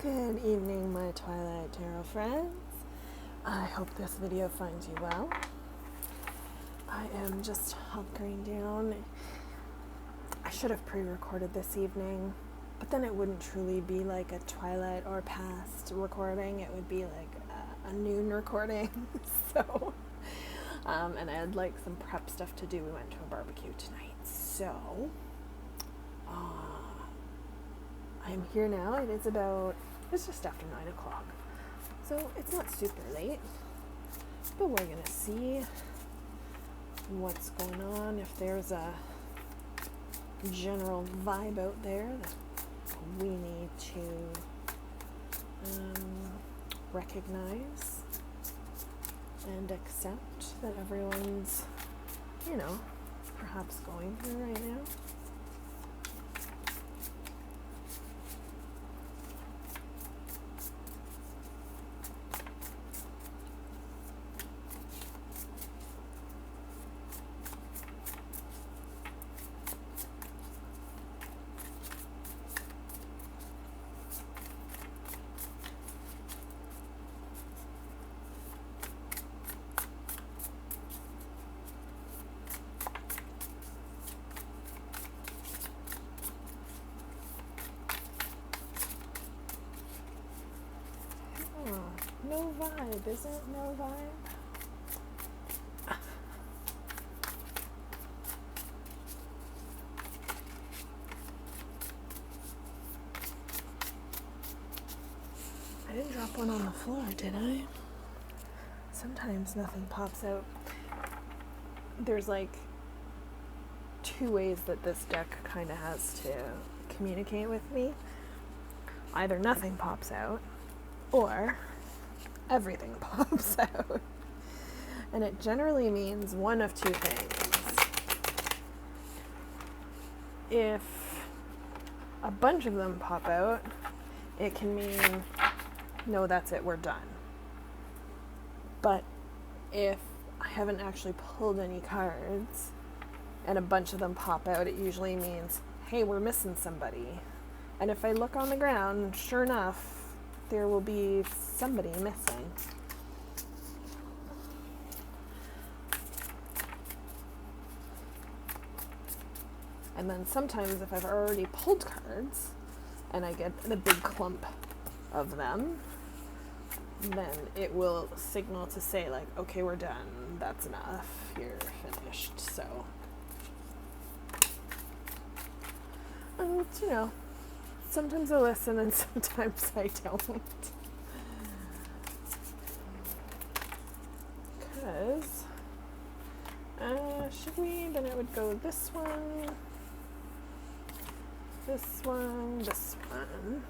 Good evening, my Twilight Tarot friends. I hope this video finds you well. I am just hunkering down. I should have pre-recorded this evening, but then it wouldn't truly be like a Twilight or past recording. It would be like a noon recording. And I had like some prep stuff to do. We went to a barbecue tonight. So, I'm here now. It's just after 9 o'clock. So it's not super late, but we're going to see what's going on, if there's a general vibe out there that we need to recognize and accept that everyone's, perhaps going through right now. No vibe, is it? No vibe? I didn't drop one on the floor, did I? Sometimes nothing pops out. There's like two ways that this deck kind of has to communicate with me. Either nothing pops out, or everything pops out. And it generally means one of two things. If a bunch of them pop out, it can mean, no, that's it, we're done. But if I haven't actually pulled any cards and a bunch of them pop out, it usually means, hey, we're missing somebody. And if I look on the ground, sure enough, there will be somebody missing. And then sometimes if I've already pulled cards and I get the big clump of them, then it will signal to say like, okay, we're done. That's enough. You're finished. So, sometimes I listen and sometimes I don't. Because, then it would go this one, this one, this one.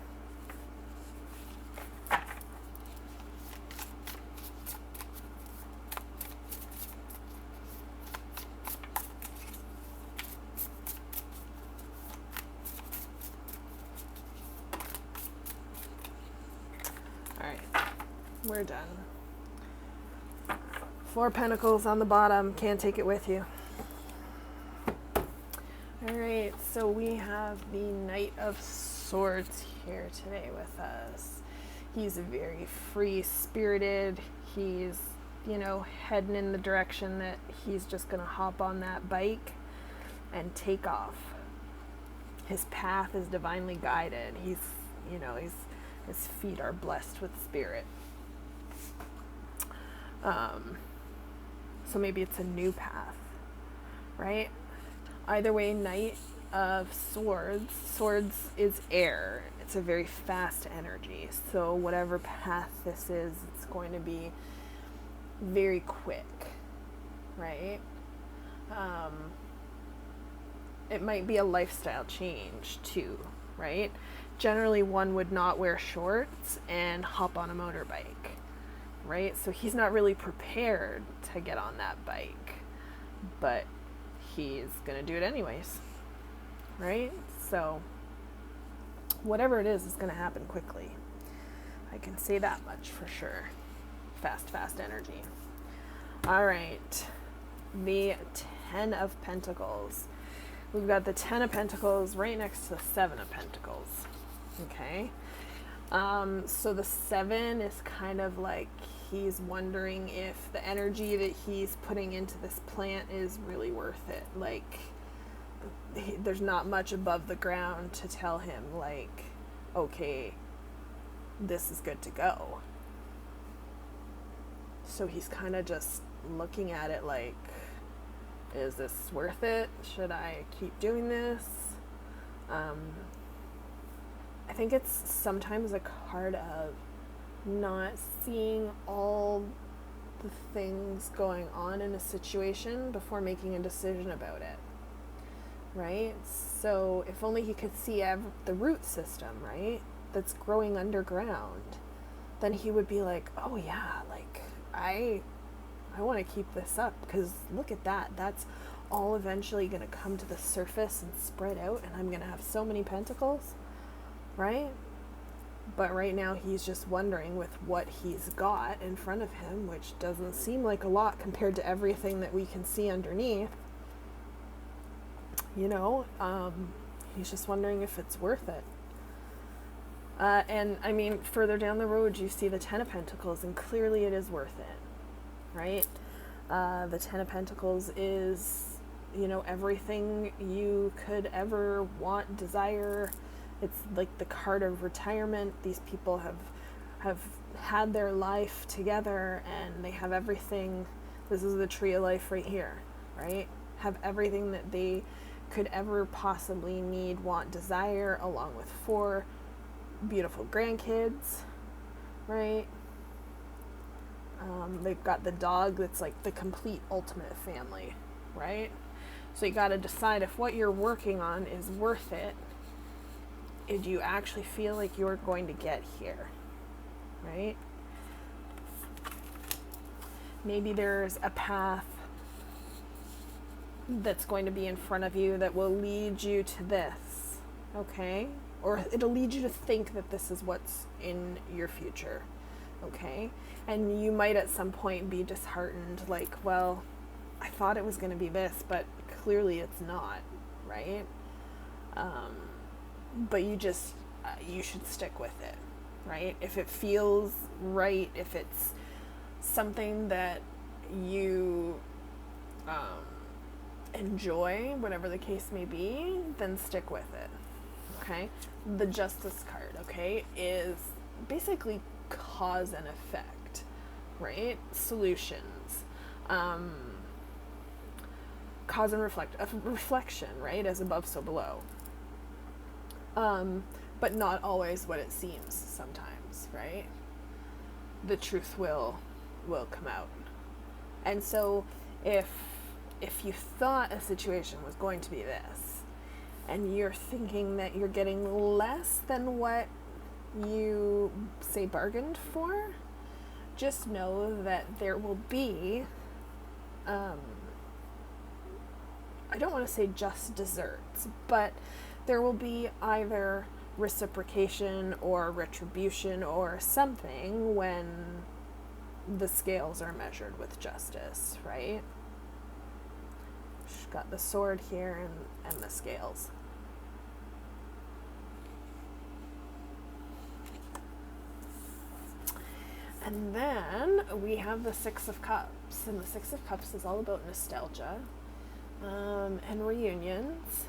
We're done. 4 pentacles on the bottom. Can't take it with you. Alright, so we have the Knight of Swords here today with us. He's very free-spirited. He's, heading in the direction that he's just going to hop on that bike and take off. His path is divinely guided. His feet are blessed with spirit. So maybe it's a new path, right? Either way, Knight of Swords. Swords is air. It's a very fast energy. So whatever path this is, it's going to be very quick, right? It might be a lifestyle change too, right? Generally, one would not wear shorts and hop on a motorbike. Right? So he's not really prepared to get on that bike, but he's going to do it anyways. Right? So whatever it is going to happen quickly. I can say that much for sure. Fast energy. All right. The 10 of Pentacles. We've got the 10 of Pentacles right next to the 7 of Pentacles. Okay? So the 7 is kind of like he's wondering if the energy that he's putting into this plant is really worth it. Like, there's not much above the ground to tell him, like, okay, this is good to go. So he's kind of just looking at it like, is this worth it? Should I keep doing this? I think it's sometimes a card of not seeing all the things going on in a situation before making a decision about it, right? So if only he could see the root system, right, that's growing underground, then he would be like, oh yeah, like I want to keep this up because look at that. That's all eventually going to come to the surface and spread out, and I'm going to have so many pentacles, right? But right now he's just wondering with what he's got in front of him, which doesn't seem like a lot compared to everything that we can see underneath. You know, he's just wondering if it's worth it. And I mean, further down the road, you see the 10 of Pentacles, and clearly it is worth it, right? The 10 of Pentacles is, you know, everything you could ever want, desire. It's like the card of retirement. These people have had their life together and they have everything. This is the tree of life right here, right? Have everything that they could ever possibly need, want, desire, along with 4 beautiful grandkids, right? They've got the dog that's like the complete ultimate family, right? So you got to decide if what you're working on is worth it. Do you actually feel like you're going to get here, right? Maybe there's a path that's going to be in front of you that will lead you to this, okay? Or it'll lead you to think that this is what's in your future, okay? And you might at some point be disheartened, like, well, I thought it was going to be this, but clearly it's not, right? But you should stick with it, right? If it feels right, if it's something that you enjoy, whatever the case may be, then stick with it, okay? The Justice card, okay, is basically cause and effect, right? Solutions. Cause and reflection, right? As above, so below. But not always what it seems sometimes, right? The truth will come out. And so if you thought a situation was going to be this, and you're thinking that you're getting less than what you, say, bargained for, just know that there will be, I don't want to say just desserts, but there will be either reciprocation or retribution or something when the scales are measured with justice, right? She's got the sword here and the scales. And then we have the 6 of Cups, and the 6 of Cups is all about nostalgia and reunions,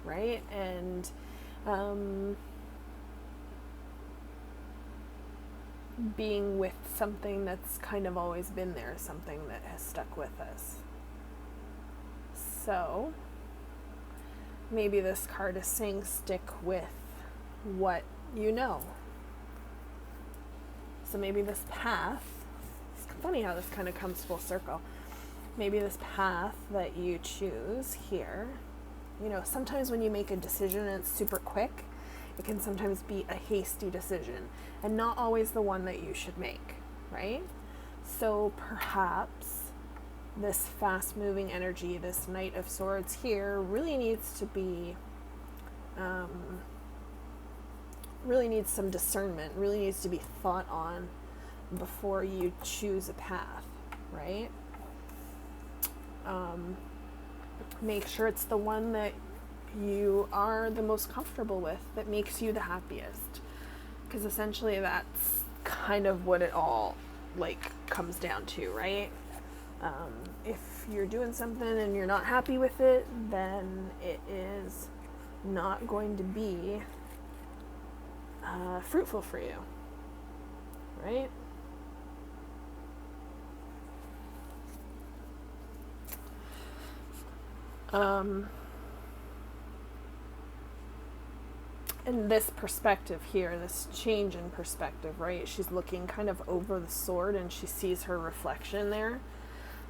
right? And being with something that's kind of always been there, something that has stuck with us. So maybe this card is saying stick with what you know. So maybe this path, it's funny how this kind of comes full circle. Maybe this path that you choose here, you know, sometimes when you make a decision and it's super quick, it can sometimes be a hasty decision and not always the one that you should make, right? So perhaps this fast-moving energy, this Knight of Swords here, really needs to be, really needs some discernment, really needs to be thought on before you choose a path, right? Make sure it's the one that you are the most comfortable with, that makes you the happiest. Because essentially that's kind of what it all like comes down to, right? If you're doing something and you're not happy with it, then it is not going to be fruitful for you, right? And this perspective here, this change in perspective, right? She's looking kind of over the sword and she sees her reflection there,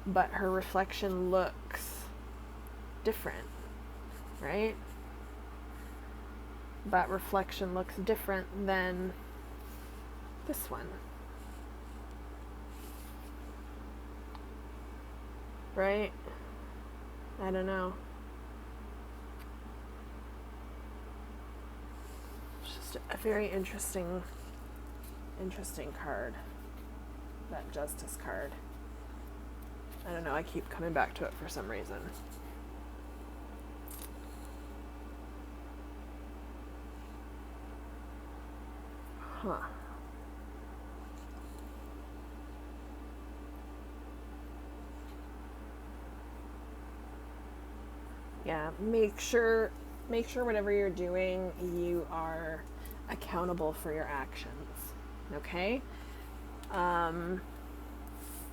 but her reflection looks different, right? That reflection looks different than this one, right? I don't know. It's just a very interesting card, that Justice card. I don't know, I keep coming back to it for some reason. Huh. Yeah, make sure whatever you're doing, you are accountable for your actions. Okay?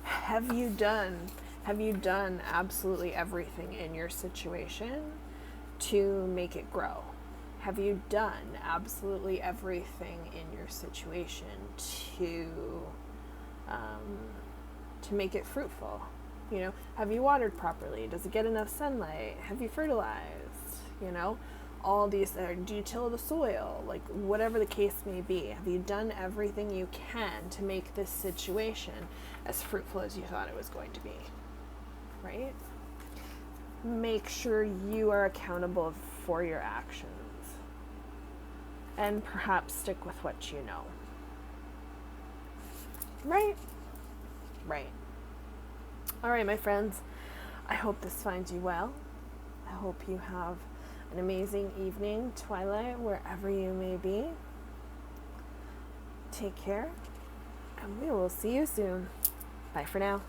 Have you done absolutely everything in your situation to make it grow? Have you done absolutely everything in your situation to make it fruitful? You know, have you watered properly? Does it get enough sunlight? Have you fertilized? You know, all these, do you till the soil? Like, whatever the case may be, have you done everything you can to make this situation as fruitful as you thought it was going to be? Right? Make sure you are accountable for your actions. And perhaps stick with what you know. Right? Right. All right, my friends. I hope this finds you well. I hope you have an amazing evening, Twilight, wherever you may be. Take care, and we will see you soon. Bye for now.